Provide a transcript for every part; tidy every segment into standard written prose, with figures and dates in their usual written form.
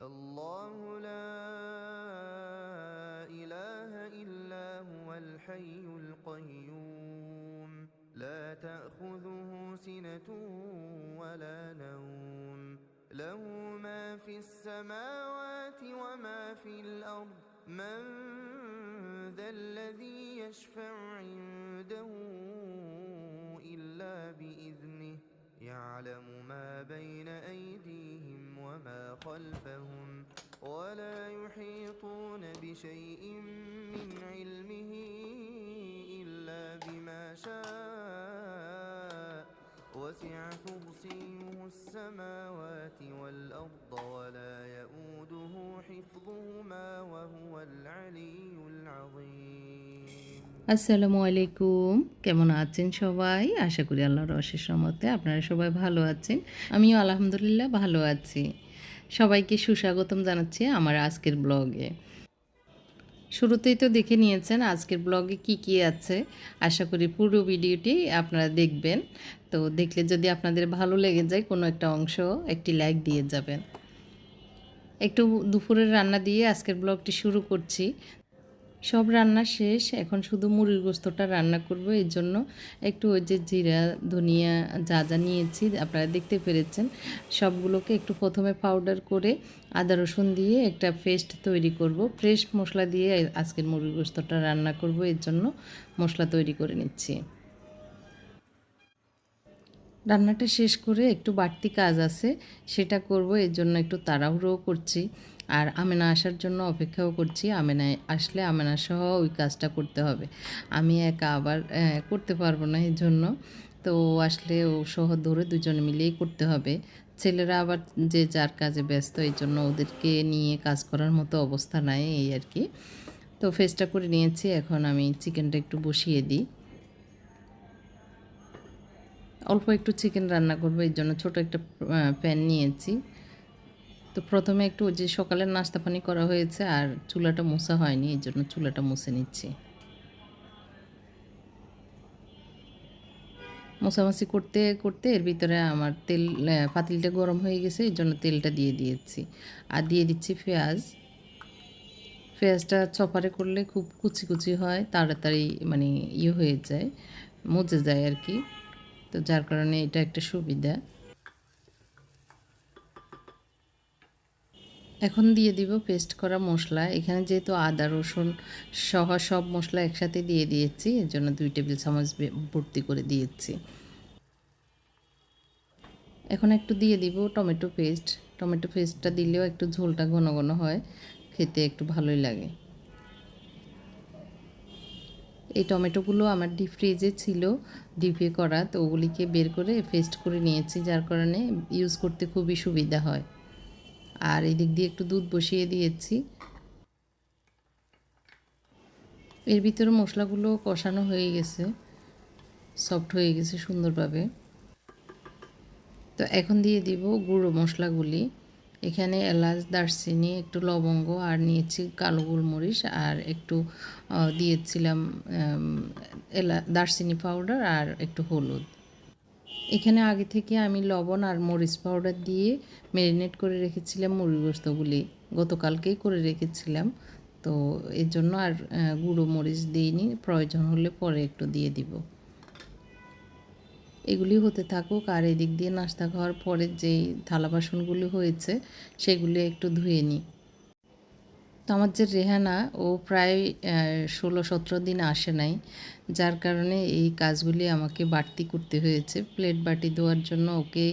الله لا إله إلا هو الحي القيوم لا تأخذه سنة ولا نوم له ما في السماوات وما في الأرض من ذا الذي يشفع عنده إلا بإذنه يعلم ما بين أيديهم وما خلفهم ولا يحيطون بشيء من علمه إلا بما شاء وسع كرسيه السماوات والأرض ولا يؤوده حفظهما وهو العلي العظيم আসসালামু আলাইকুম। কেমন আছেন সবাই? আশা করি আল্লাহর অশেষ রহমতে আপনারা সবাই ভালো আছেন। আমিও আলহামদুলিল্লাহ ভালো আছি। সবাইকে সুস্বাগতম জানাচ্ছি আমার আজকের ব্লগে। শুরুতেই তো দেখে নিয়েছেন আজকের ব্লগে কি আছে। আশা করি পুরো ভিডিওটি আপনারা দেখবেন। তো দেখলে যদি আপনাদের ভালো লেগে যায় কোনো একটা অংশ, একটি লাইক দিয়ে যাবেন। একটু দুপুরের রান্না দিয়ে আজকের ব্লগটি শুরু করছি। সব রান্না শেষ, এখন শুধু মুরগির গোস্তটা রান্না করব। এর জন্য একটু ওই যে জিরা ধনিয়া যা নিয়েছি আপনারা দেখতে পেরেছেন, সবগুলোকে একটু প্রথমে পাউডার করে আদা রসুন দিয়ে একটা পেস্ট তৈরি করব। ফ্রেশ মশলা দিয়ে আজকের মুরগির গোস্তটা রান্না করব, এর জন্য মশলা তৈরি করে নিচ্ছি। রান্নাটা শেষ করে একটু বাড়তি কাজ আছে, সেটা করব, এর জন্য একটু তাড়াহুড়োও করছি। আর আমেনা আসার জন্য অপেক্ষাও করছি। আমেনা আসলে আমেনা সহ ওই কাজটা করতে হবে, আমি একা আবার করতে পারবো না। এই জন্য তো আসলে ও সহ ধরে দুজনে মিলেই করতে হবে। ছেলেরা আবার যে যার কাজে ব্যস্ত, এই জন্য ওদেরকে নিয়ে কাজ করার মতো অবস্থা নাই, এই আর কি। তো ফেসটা করে নিয়েছি, এখন আমি চিকেনটা একটু বসিয়ে দিই। অল্প একটু চিকেন রান্না করবো, এই জন্য ছোটো একটা প্যান নিয়েছি। তো প্রথমে একটু যে সকালের নাস্তা পানি করা হয়েছে আর চুলাটা মোছা হয়নি, এই জন্য চুলাটা মুছে নিচ্ছি। মোছামাছি করতে করতে এর ভিতরে আমার তেল পাতিলটা গরম হয়ে গেছে, এই জন্য তেলটা দিয়ে দিয়েছি। আর দিয়ে দিচ্ছি পেঁয়াজ। পেঁয়াজটা চপারে করলে খুব কুচি কুচি হয়, তাড়াতাড়ি মানে হয়ে যায়, মজে যায় আর কি। তো যার কারণে এটা একটা সুবিধা। এখন দিয়ে দিব পেস্ট করা মশলা। এখানে যেহেতু আদা রসুন সহ সব মশলা একসাথে দিয়ে দিয়েছি, এর জন্য 2 টেবিল চামচ ভর্তি করে দিয়েছি। এখন একটু দিয়ে দিব টমেটো পেস্ট। টমেটো পেস্টটা দিলেও একটু ঝোলটা ঘন ঘন হয়, খেতে একটু ভালোই লাগে। এই টমেটোগুলো আমার ডিপ ফ্রিজে ছিল, ডিপে করা, তো ওগুলিকে বের করে পেস্ট করে নিয়েছি, যার কারণে ইউজ করতে খুবই সুবিধা হয়। আর এই দিক দিয়ে একটু দুধ বসিয়ে দিয়েছি। এর ভিতরে মশলাগুলো কষানো হয়ে গেছে, সফট হয়ে গেছে সুন্দরভাবে। তো এখন দিয়ে দিব গুঁড়ো মশলাগুলি। এখানে এলাচ, দারচিনি, একটু লবঙ্গ আর নিয়েছি কালো গোলমরিচ, আর একটু দিয়েছিলাম দারচিনি পাউডার আর একটু হলুদ। এখানে আগে থেকে আমি লবণ আর মরিচ পাউডার দিয়ে ম্যারিনেট করে রেখেছিলাম মুরগি গোস্তগুলি, গতকালকেই করে রেখেছিলাম। তো এর জন্য আর গুঁড়ো মরিচ দিইনি, প্রয়োজন হলে পরে একটু দিয়ে দিব। এগুলি হতে থাকুক, আর এদিক দিয়ে নাস্তা খাওয়ার পরে যেই থালা বাসনগুলি হয়েছে সেগুলি একটু ধুয়ে নিই। তো আমার যে রেহানা, ও প্রায় 16-17 দিন আসে নাই, যার কারণে এই কাজগুলি আমাকে বাড়তি করতে হয়েছে। প্লেট বাটি ধোয়ার জন্য ওকে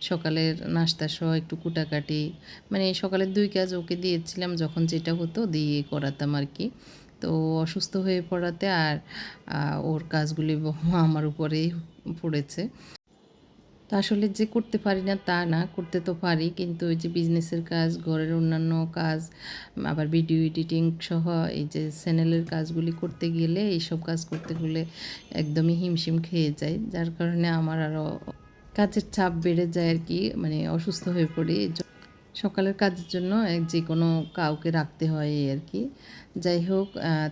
সকালের নাস্তা সহ একটু কুটাকাটি, মানে সকালের 2 কাজ ওকে দিয়েছিলাম, যখন যেটা হতো দিয়ে করাতাম আর কি। তো অসুস্থ হয়ে পড়াতে আর ওর কাজগুলি আমার উপরেই পড়েছে। তো আসলে যে করতে পারি না তা না, করতে তো পারি, কিন্তু ওই যে বিজনেসের কাজ, ঘরের অন্যান্য কাজ, আবার ভিডিও এডিটিং সহ এই যে চ্যানেলের কাজগুলি করতে গেলে, এইসব কাজ করতে গেলে একদমই হিমশিম খেয়ে যায়, যার কারণে আমার আরও কাজের চাপ বেড়ে যায় আর কি, মানে অসুস্থ হয়ে পড়ি। সকালের কাজের জন্য যে কোনো কাউকে রাখতে হয় এই আর কি। যাই হোক,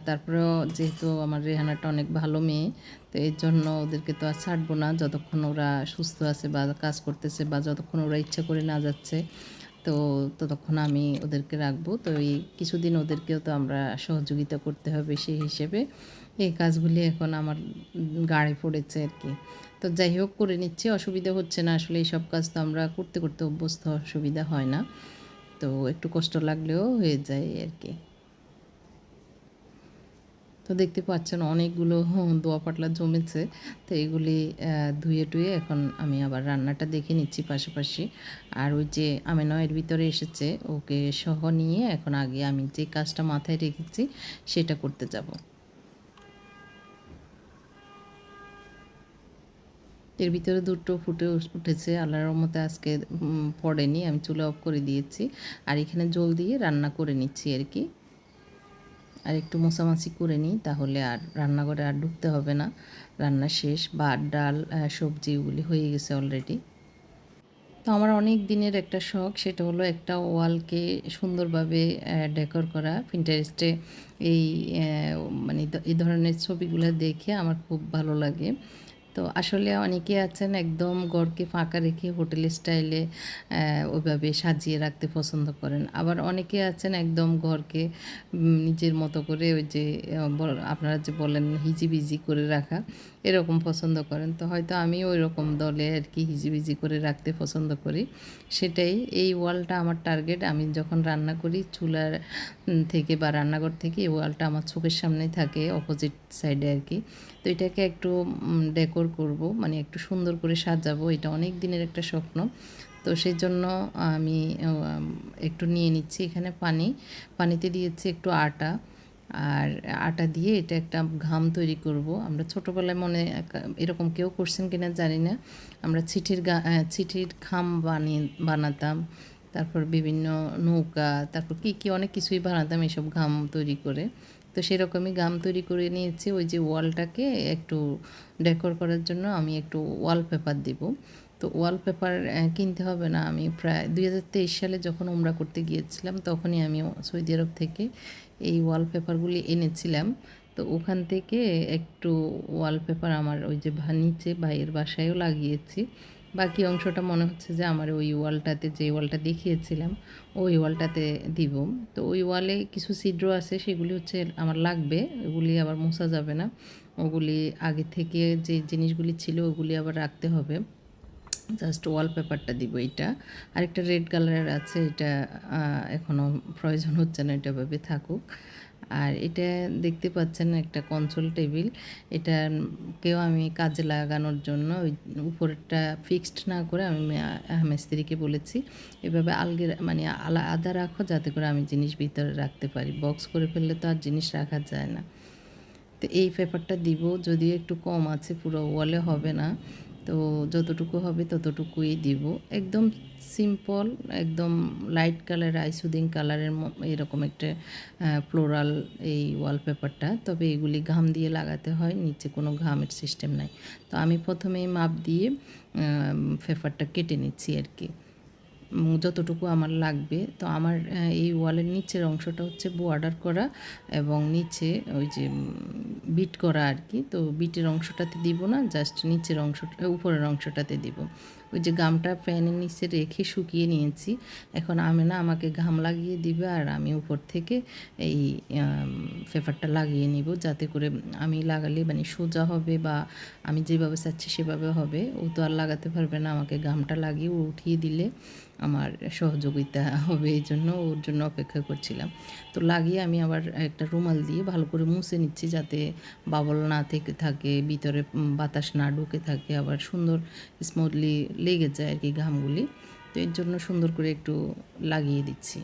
তারপরেও যেহেতু আমার রেহানাটা অনেক ভালো মেয়ে, তো এর জন্য ওদেরকে তো আর ছাড়বো না যতক্ষণ ওরা সুস্থ আছে বা কাজ করতেছে, বা যতক্ষণ ওরা ইচ্ছা করে না যাচ্ছে। তো ততক্ষণ আমি ওদেরকে রাখবো। তো এই কিছুদিন ওদেরকেও তো আমরা সহযোগিতা করতে হবে, সেই হিসেবে এই কাজগুলি এখন আমার ঘাড়ে পড়েছে আর কি। তো যাই হোক, করে নিচ্ছি, অসুবিধা হচ্ছে না। আসলে এইসব কাজ তো আমরা করতে করতে অভ্যস্ত, অসুবিধা হয় না। তো একটু কষ্ট লাগলেও হয়ে যায় আর কি। তো দেখতে পাচ্ছেন অনেকগুলো দোয়া পাটলা জমেছে। তো এগুলি ধুয়ে টুয়ে এখন আমি আবার রান্নাটা দেখে নিচ্ছি পাশাপাশি। আর ওই যে আমেনা এর ভিতরে এসেছে, ওকে সহ নিয়ে এখন আগে আমি যে কাজটা মাথায় রেখেছি সেটা করতে যাব। এর ভিতরে দুটো ফুটে উঠেছে, আল্লাহর রহমতে আজকে পড়েনি। আমি চুলা অফ করে দিয়েছি আর এখানে জল দিয়ে রান্না করে নিচ্ছি আর কি। আর একটু মোছামাছি করে নিই, তাহলে আর রান্নাঘরে আর ঢুকতে হবে না। রান্না শেষ, ভাত ডাল সবজি এগুলি হয়ে গেছে অলরেডি। তো আমার অনেক দিনের একটা শখ, সেটা হলো একটা ওয়ালকে সুন্দরভাবে ডেকোর করা। পিন্টারেস্টে এই মানে এই ধরনের ছবিগুলো দেখে আমার খুব ভালো লাগে। তো আসলে অনেকে আছেন একদম ঘরকে ফাঁকা রেখে হোটেল স্টাইলে ওইভাবে সাজিয়ে রাখতে পছন্দ করেন। আবার অনেকে আছেন একদম ঘরকে নিজের মতো করে ওই যে আপনারা যে বলেন হিজিবিজি করে রাখা, এরকম পছন্দ করেন। তো হয়তো আমি ওই রকম দলে আর কি হিজিবিজি করে রাখতে পছন্দ করি। সেটাই, এই ওয়ালটা আমার টার্গেট। আমি যখন রান্না করি চুলার থেকে বা রান্নাঘর থেকে এই ওয়ালটা আমার চোখের সামনেই থাকে, অপোজিট সাইডে আর কি। তো এটাকে একটু ডেকোর করব, মানে একটু সুন্দর করে সাজাবো, এটা অনেক দিনের একটা স্বপ্ন। তো সেই জন্য আমি একটু নিয়ে নিচ্ছি এখানে পানিতে দিয়েছি একটু আটা। আর আটা দিয়ে এটা একটা ঘাম তৈরি করব। আমরা ছোটোবেলায় এরকম কেউ করছেন কিনা জানি না, আমরা ছিটির খাম বানাতাম। তারপর বিভিন্ন নৌকা, তারপর কী অনেক কিছুই বানাতাম এইসব ঘাম তৈরি করে। তো সেরকমই গাম তৈরি করে নিয়েছি। ওই যে ওয়ালটাকে একটু ডেকোর করার জন্য আমি একটু ওয়ালপেপার দিব। তো ওয়ালপেপার কিনতে হবে না, আমি প্রায় 2023 সালে যখন উমরা করতে গিয়েছিলাম তখনই আমি সৌদি আরব থেকে এই ওয়ালপেপারগুলি এনেছিলাম। তো ওখান থেকে একটু ওয়ালপেপার আমার ওই যে নিচে ভাইয়ের বাসায়ও লাগিয়েছি। বাকি অংশটা মনে হচ্ছে যে আমার ওই ওয়ালটাতে, যে ওয়ালটা দেখিয়েছিলাম ওই ওয়ালটাতে দিব। তো ওই ওয়ালে কিছু ছিদ্র আছে, সেগুলি হচ্ছে আমার লাগবে, ওগুলি আবার মোছা যাবে না। ওগুলি আগে থেকে যে জিনিসগুলি ছিল ওগুলি আবার রাখতে হবে। জাস্ট ওয়ালপেপারটা দিব এইটা। আরেকটা রেড কালারের আছে, এটা এখনও প্রয়োজন হচ্ছে না, এটা ভাবে থাকুক। আর এটা দেখতে পাচ্ছেন একটা কনসোল টেবিল, এটাকেও আমি কাজে লাগানোর জন্য ওই উপরেরটা ফিক্সড না করে আমি মিস্ত্রিকে বলেছি এভাবে মানে আলাদা রাখো, যাতে করে আমি জিনিস ভিতরে রাখতে পারি। বক্স করে ফেললে তো আর জিনিস রাখা যায় না। তো এই পেপারটা দিব, যদিও একটু কম আছে, পুরো ওয়ালে হবে না। তো যতটুকু হবে ততটুকুই দিব। একদম সিম্পল, একদম লাইট কালার, আইসুদিং কালারের এরকম একটা ফ্লোরাল এই ওয়ালপেপারটা। তবে এগুলি ঘাম দিয়ে লাগাতে হয়, নিচে কোনো ঘামের সিস্টেম নাই। তো আমি প্রথমেই মাপ দিয়ে পেপারটা কেটে নিচ্ছি আর কি, যতটুকু আমার লাগবে। তো আমার এই ওয়ালের নিচের অংশটা হচ্ছে বর্ডার করা এবং নিচে ওই যে বিট করা আর কি। তো বিটের অংশটাতে দিব না, জাস্ট নিচের অংশটা, উপরের অংশটাতে দিব। ওই যে গামটা ফ্যানের নিচে রেখে শুকিয়ে নিয়েছি। এখন আমাকে ঘাম লাগিয়ে দিবে আর আমি উপর থেকে এই পেপারটা লাগিয়ে নিব, যাতে করে আমি লাগালে মানে সোজা হবে বা আমি যেভাবে চাচ্ছি সেভাবে হবে। ও তো আর লাগাতে পারবে না, আমাকে ঘামটা লাগিয়ে ও উঠিয়ে দিলে আমার সহযোগিতা হবে, এই জন্য ওর জন্য অপেক্ষা করছিলাম। তো লাগিয়ে আমি আবার একটা রুমাল দিয়ে ভালো করে মুছে নিচ্ছি, যাতে বাবল না থেকে থাকে, ভিতরে বাতাস না ঢুকে থাকে, আবার সুন্দর স্মুথলি লেগে যায় আর কি ঘামগুলি। তো এর জন্য সুন্দর করে একটু লাগিয়ে দিচ্ছি।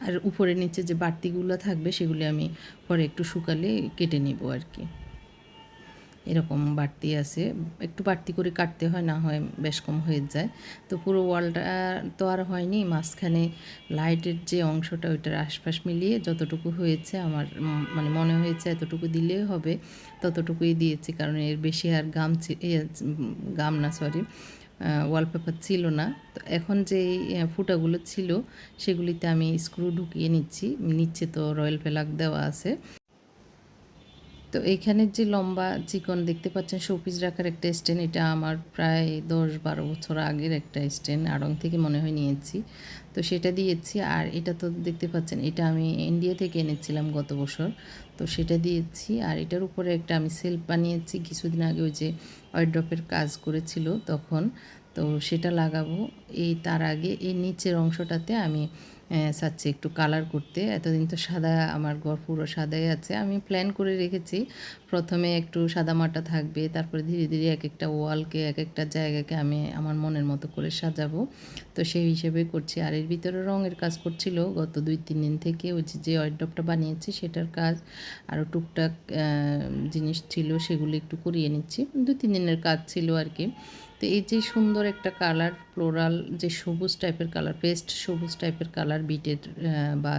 আর উপরে নিচে যে বাড়তিগুলো থাকবে সেগুলি আমি পরে একটু শুকালে কেটে নেব আর কি। এরকম বাড়তি আছে, একটু বাড়তি করে কাটতে হয়, না হয় বেশ কম হয়ে যায়। তো পুরো ওয়ালটা তো আর হয়নি, মাঝখানে লাইটের যে অংশটা ওইটার আশপাশ মিলিয়ে যতটুকু হয়েছে আমার মানে মনে হয়েছে এতটুকু দিলেই হবে, ততটুকুই দিয়েছি। কারণ এর বেশি আর গাম না সরি ওয়ালপেপার ছিল না। তো এখন যে ফুটাগুলো ছিল সেগুলিতে আমি স্ক্রু ঢুকিয়ে নিচ্ছি, নিচে তো রয়্যাল প্লাগ দেওয়া আছে। তো এইখানে যে লম্বা চিকন দেখতে পাচ্ছেন শোপিস রাখার একটা স্ট্যান্ড, এটা আমার প্রায় 10-12 বছর আগের একটা স্ট্যান্ড, আড়ং থেকে মনে হয় নিয়েছি। তো সেটা দিয়েছি। আর এটা তো দেখতে পাচ্ছেন, এটা আমি ইন্ডিয়া থেকে এনেছিলাম গত বছর। তো সেটা দিয়েছি। আর এটার উপরে একটা আমি সেলফ বানিয়েছি কিছুদিন আগে, ওই যে ওয়ারড্রপের কাজ করেছিল তখন। তো সেটা লাগাবো। তার আগে এই নিচের অংশটাতে আমি চাচ্ছি একটু কালার করতে। এতদিন তো সাদা, আমার ঘর পুরো সাদাই আছে। আমি প্ল্যান করে রেখেছি প্রথমে একটু সাদামাটা থাকবে, তারপরে ধীরে ধীরে এক একটা ওয়ালকে, এক একটা জায়গাকে আমি আমার মনের মতো করে সাজাবো। তো সেই হিসেবে করছি। আর এর ভিতরে রঙের কাজ করছিল গত 2-3 দিন থেকে। ওই যে ওয়ারড্রপটা বানিয়েছি সেটার কাজ, আরও টুকটাক জিনিস ছিল সেগুলো একটু করিয়ে নিচ্ছি। 2-3 দিনের কাজ ছিল আর কি। তো এই যে সুন্দর একটা কালার, ফ্লোরাল যে সবুজ টাইপের কালার, পেস্ট সবুজ টাইপের কালার, বিটের বা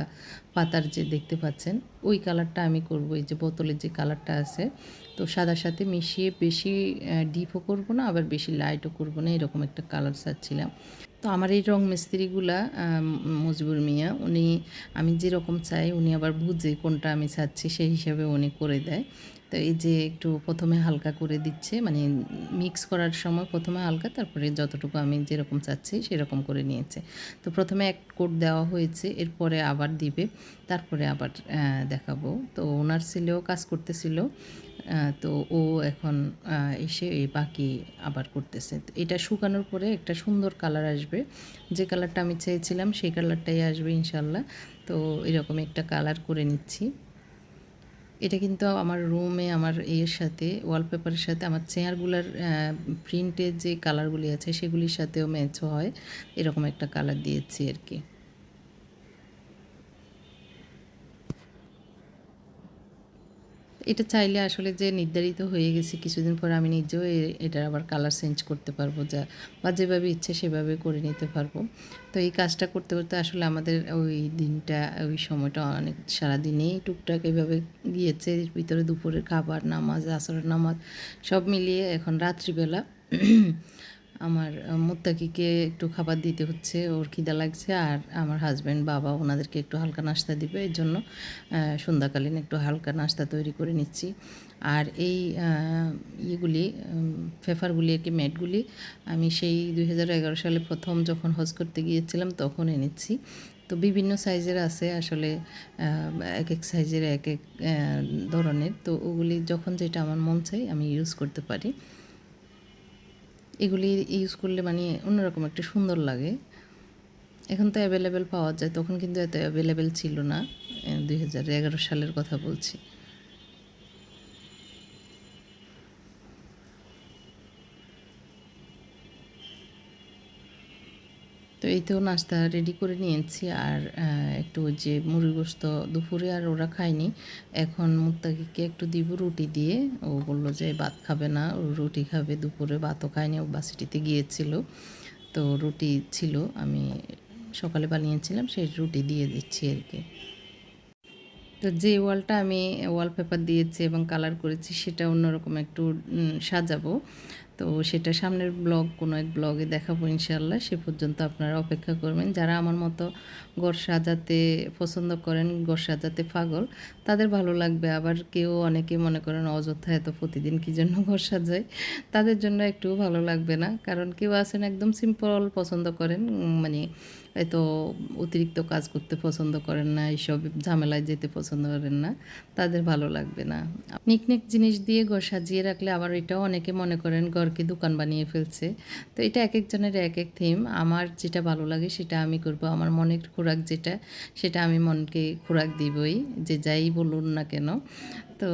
পাতার যে দেখতে পাচ্ছেন ওই কালারটা আমি করব। এই যে বোতলের যে কালারটা আছে, তো সাদার সাথে মিশিয়ে বেশি ডিপও করবো না, আবার বেশি লাইটও করবো না, এরকম একটা কালার চাচ্ছিলাম। তো আমার এই রং মিস্ত্রিগুলা, মজবুর মিয়া, উনি আমি যেরকম চাই উনি আবার বুঝে কোনটা আমি চাচ্ছি, সেই হিসাবে উনি করে দেয়। তো এই যে একটু প্রথমে হালকা করে দিচ্ছে, মানে মিক্স করার সময় প্রথমে হালকা, তারপরে যতটুকু আমি যেরকম চাচ্ছি সেরকম করে নিয়েছে। তো প্রথমে এক কোট দেওয়া হয়েছে, এরপরে আবার দিবে, তারপরে আবার দেখাবো। তো ওনার ছেলেও কাজ করতেছিল, তো ও এখন এসে এই বাকি আবার করতেছে। তো এটা শুকানোর পরে একটা সুন্দর কালার আসবে, যে কালারটা আমি চেয়েছিলাম সেই কালারটাই আসবে ইনশাল্লাহ। তো এরকম একটা কালার করে নিচ্ছি। এটা কিন্তু আমার রুমে, আমার এর সাথে ওয়ালপেপারের সাথে আমার চেয়ারগুলোর প্রিন্টের যে কালারগুলি আছে সেগুলির সাথেও ম্যাচ হয়, এরকম একটা কালার দিয়েছি আর কি। এটা চাইলে আসলে যে নির্ধারিত হয়ে গেছে কিছুদিন পর আমি নিজেও এটার আবার কালার চেঞ্জ করতে পারবো, বা যেভাবে ইচ্ছে সেভাবে করে নিতে পারবো। তো এই কাজটা করতে করতে আসলে আমাদের ওই দিনটা, ওই সময়টা অনেক সারাদিনেই টুকটাক এভাবে গিয়েছে। এর ভিতরে দুপুরের খাবার, নামাজ, আসরের নামাজ সব মিলিয়ে এখন রাত্রিবেলা আমার মুত্তাকিকে একটু খাবার দিতে হচ্ছে, ওর খিদা লাগছে। আর আমার হাজব্যান্ড, বাবা, ওনাদেরকে একটু হালকা নাস্তা দিবে, এর জন্য সন্ধ্যাকালীন একটু হালকা নাস্তা তৈরি করে নিচ্ছি। আর এই ইয়েগুলি, ফেফারগুলি আর কি, ম্যাটগুলি আমি সেই 2011 সালে প্রথম যখন হজ করতে গিয়েছিলাম তখন এনেছি। তো বিভিন্ন সাইজের আছে আসলে, এক এক সাইজের এক এক ধরনের। তো ওগুলি যখন যেটা আমার মন চাই আমি ইউজ করতে পারি। এগুলি ইউজ করলে মানে অন্যরকম একটা সুন্দর লাগে। এখন তো অ্যাভেলেবেল পাওয়া যায়, তখন কিন্তু এত অ্যাভেলেবেল ছিল না। 2011 সালের কথা বলছি। তো এই তো নাস্তা রেডি করে নিয়েছি। আর একটু ওই যে মুরগি গোশত দুপুরে আর ওরা খায়নি, এখন মুত্তাকিকে একটু দিব রুটি দিয়ে। ও বললো যে ভাত খাবে না, ও রুটি খাবে, দুপুরে ভাতও খায়নি, ও বাসিটিতে গিয়েছিল। তো রুটি ছিল, আমি সকালে বানিয়েছিলাম, সেই রুটি দিয়ে দিচ্ছি আর কি। তো যে ওয়ালটা আমি ওয়ালপেপার দিয়েছি এবং কালার করেছি সেটা অন্যরকম একটু সাজাবো। তো সেটা সামনের কোনো এক ব্লগে দেখাবো ইনশাআল্লাহ। সে পর্যন্ত আপনারা অপেক্ষা করবেন। যারা আমার মতো ঘর সাজাতে পছন্দ করেন, ঘর সাজাতে পাগল, তাদের ভালো লাগবে। আবার কেউ অনেকে মনে করেন অযথা এত প্রতিদিন কী জন্য ঘর সাজায়, তাদের জন্য একটুও ভালো লাগবে না। কারণ কেউ আছেন একদম সিম্পল পছন্দ করেন, মানে এত অতিরিক্ত কাজ করতে পছন্দ করেন না, এইসব ঝামেলায় যেতে পছন্দ করেন না, তাদের ভালো লাগবে না। নিকনিক জিনিস দিয়ে ঘর সাজিয়ে রাখলে আবার এটাও অনেকে মনে করেন ঘরকে দোকান বানিয়ে ফেলছে। তো এটা এক একজনের এক এক থিম। আমার যেটা ভালো লাগে সেটা আমি করব। আমার মনের খোরাক যেটা, সেটা আমি মনকে খোরাক দিবই, যে যাই বলুন না কেন। তো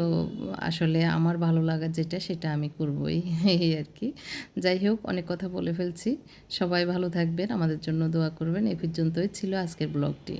আসলে আমার ভালো লাগা যেটা সেটা আমি করবই, এই আর কি। যাই হোক, অনেক কথা বলে ফেলছি। সবাই ভালো থাকবেন, আমাদের জন্য দোয়া করবেন। এ পর্যন্তই ছিল আজকের ব্লগটি।